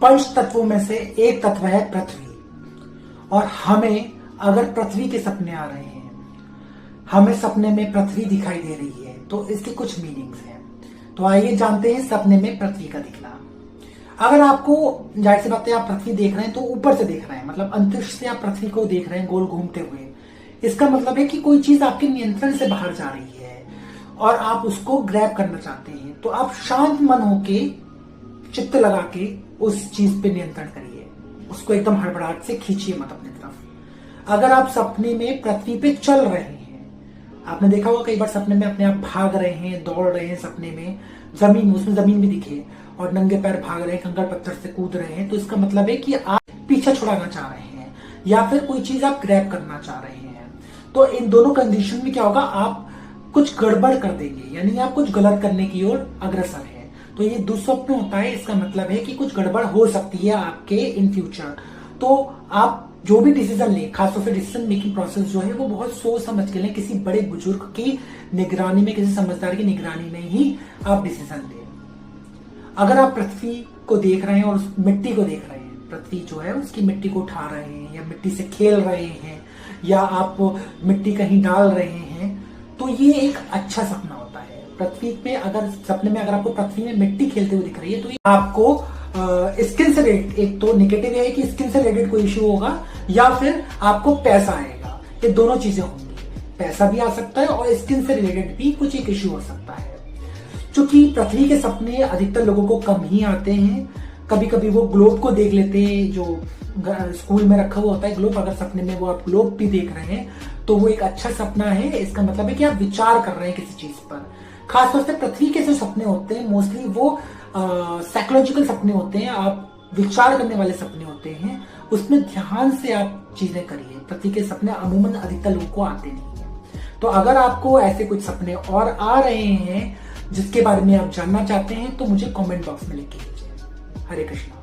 पंच तत्वों में से एक तत्व है पृथ्वी। और हमें अगर पृथ्वी के सपने आ रहे हैं, हमें सपने में पृथ्वी दिखाई दे रही है, तो इसके कुछ मीनिंग्स हैं। तो आइए जानते हैं सपने में पृथ्वी का दिखना। अगर आपको, जाहिर सी बात है, आप पृथ्वी देख रहे हैं तो ऊपर से देख रहे हैं, मतलब अंतरिक्ष से आप पृथ्वी को देख रहे हैं गोल घूमते हुए। इसका मतलब है कि कोई चीज आपके नियंत्रण से बाहर जा रही है और आप उसको ग्रैब करना चाहते हैं। तो आप शांत मन होके, चित्त लगा के उस चीज पे नियंत्रण करिए, उसको एकदम हड़बड़ाहट से खींचिए मत अपनी तरफ। अगर आप सपने में पृथ्वी पे चल रहे हैं, आपने देखा होगा कई बार सपने में अपने आप भाग रहे हैं, दौड़ रहे हैं, सपने में जमीन, उसमें जमीन भी दिखे और नंगे पैर भाग रहे हैं, कंकड़ पत्थर से कूद रहे हैं, तो इसका मतलब है कि आप पीछा छुड़ाना चाह रहे हैं या फिर कोई चीज आप ग्रैब करना चाह रहे हैं। तो इन दोनों कंडीशन में क्या होगा, आप कुछ गड़बड़ कर देंगे, यानी आप कुछ गलत करने की ओर अग्रसर है। तो ये दुस्वप्न होता है, इसका मतलब है कि कुछ गड़बड़ हो सकती है आपके इन फ्यूचर। तो आप जो भी डिसीजन लें, खासतौर से डिसीजन मेकिंग प्रोसेस जो है वो बहुत सोच समझ के लें, किसी बड़े बुजुर्ग की निगरानी में, किसी समझदार की निगरानी में ही आप डिसीजन लें। अगर आप पृथ्वी को देख रहे हैं और उस मिट्टी को देख रहे हैं, पृथ्वी जो है उसकी मिट्टी को उठा रहे हैं या मिट्टी से खेल रहे हैं या आप मिट्टी कहीं डाल रहे हैं, तो ये एक अच्छा सपना होता है। पृथ्वी पे अगर सपने में अगर आपको पृथ्वी में मिट्टी खेलते हुए दिख रही है, तो ये आपको स्किन से रिलेटेड, एक तो नेगेटिव है कि स्किन से रिलेटेड कोई इश्यू होगा या फिर आपको पैसा आएगा। ये दोनों चीजें होंगी, पैसा भी आ सकता है और स्किन से रिलेटेड भी कुछ एक इश्यू हो सकता है। क्योंकि पृथ्वी के सपने अधिकतर लोगों को कम ही आते हैं। कभी कभी वो ग्लोब को देख लेते हैं, जो स्कूल में रखा हुआ होता है ग्लोब, अगर सपने में वो आप ग्लोब भी देख रहे हैं तो वो एक अच्छा सपना है। इसका मतलब है कि आप विचार कर रहे हैं किसी चीज पर। खासतौर से पृथ्वी के जो सपने होते हैं मोस्टली वो साइकोलॉजिकल सपने होते हैं, आप विचार करने वाले सपने होते हैं, उसमें ध्यान से आप चीजें करिए। पृथ्वी के सपने अमूमन अधिकतर लोगों को आते नहीं है। तो अगर आपको ऐसे कुछ सपने और आ रहे हैं जिसके बारे में आप जानना चाहते हैं, तो मुझे कमेंट बॉक्स में लिख के दीजिए। हरे कृष्णा।